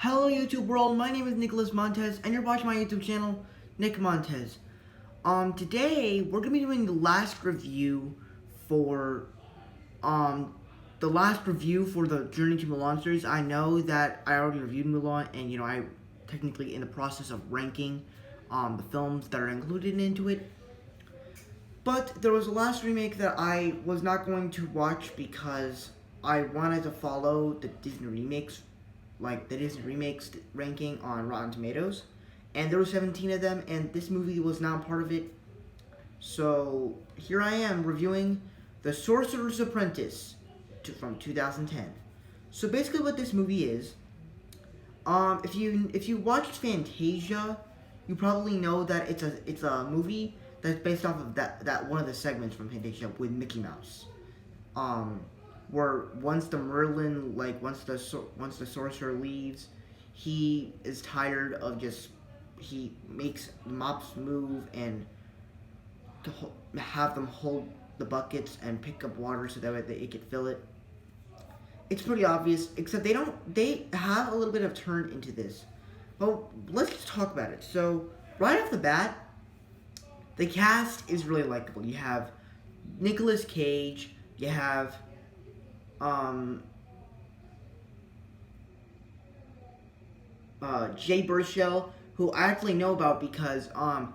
Hello YouTube world, my name is Nicholas Montez and you're watching my YouTube channel, Nick Montez. Today we're gonna be doing the last review for the Journey to Mulan series. I know that I already reviewed Mulan and I technically in the process of ranking the films that are included into it. But there was a last remake that I was not going to watch because I wanted to follow the Disney remakes, like the Disney remakes ranking on Rotten Tomatoes, and there were 17 of them, and this movie was not part of it. So here I am reviewing The Sorcerer's Apprentice from 2010. So basically, what this movie is, if you watched Fantasia, you probably know that it's a movie that's based off of that one of the segments from Fantasia with Mickey Mouse. Where once the sorcerer leaves, he is tired of he makes the mops move and to have them hold the buckets and pick up water so that way it could fill it. It's pretty obvious, except they have a little bit of turn into this. Well, let's just talk about it. So right off the bat, the cast is really likable. You have Nicolas Cage, you have Jay Baruchel, who I actually know about because I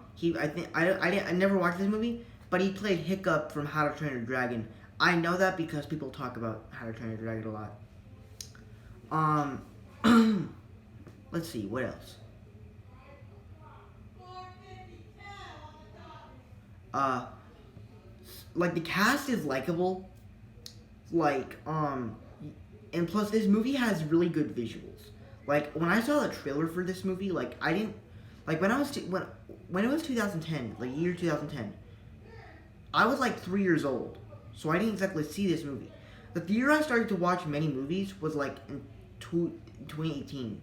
never watched this movie, but he played Hiccup from How to Train Your Dragon. I know that because people talk about How to Train Your Dragon a lot. Let's see, what else? Like the cast is likable. And plus this movie has really good visuals. Like when I saw the trailer for this movie, when it was 2010, like year 2010, I was like 3 years old, so I didn't exactly see this movie. The year I started to watch many movies was like in 2018,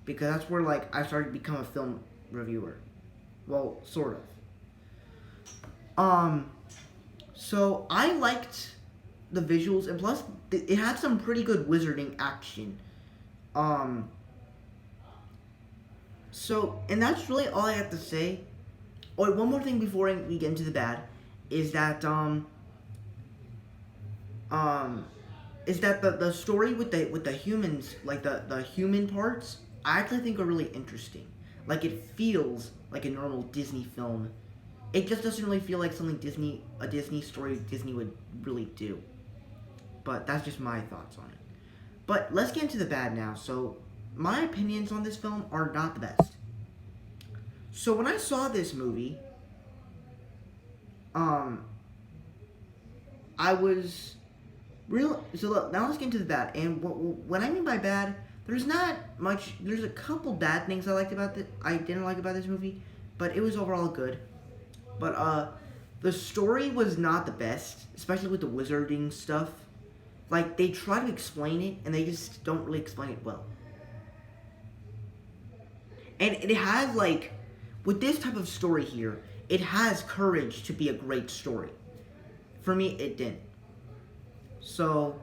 because that's where I started to become a film reviewer. Well, sort of. So I liked the visuals, and plus it had some pretty good wizarding action. And that's really all I have to say. Oh, one more thing before we get into the bad is that the story with the humans, like the human parts, I actually think are really interesting. Like it feels like a normal Disney film. It just doesn't really feel like something a Disney story Disney would really do. But that's just my thoughts on it. But let's get into the bad now. So my opinions on this film are not the best. So when I saw this movie, I was real. So look, now let's get into the bad. And what I mean by bad, there's not much. There's a couple bad things I didn't like about this movie, but it was overall good. But the story was not the best, especially with the wizarding stuff. Like, they try to explain it, and they just don't really explain it well. And it has, with this type of story here, it has courage to be a great story. For me, it didn't. So,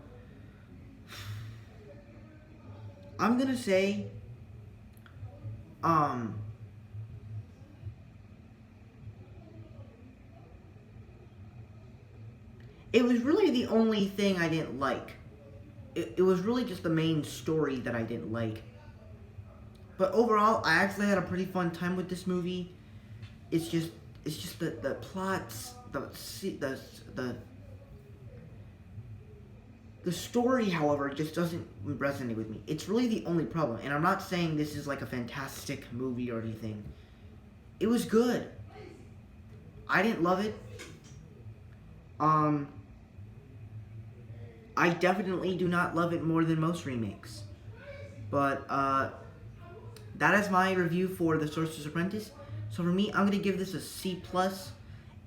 I'm gonna say, it was really the only thing I didn't like. It was really just the main story that I didn't like. But overall, I actually had a pretty fun time with this movie. It's just the plots, the story, however, just doesn't resonate with me. It's really the only problem. And I'm not saying this is like a fantastic movie or anything. It was good. I didn't love it. I definitely do not love it more than most remakes. But, that is my review for The Sorcerer's Apprentice. So for me, I'm going to give this a C+.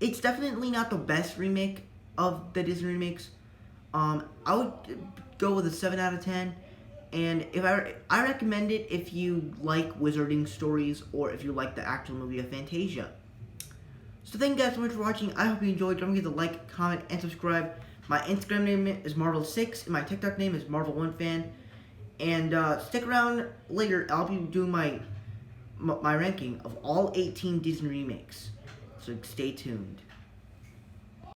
It's definitely not the best remake of the Disney remakes. I would go with a 7 out of 10. And I recommend it if you like wizarding stories or if you like the actual movie of Fantasia. So thank you guys so much for watching. I hope you enjoyed. Don't forget to like, comment, and subscribe. My Instagram name is Marvel6, and my TikTok name is Marvel1Fan. And stick around later. I'll be doing my ranking of all 18 Disney remakes. So stay tuned.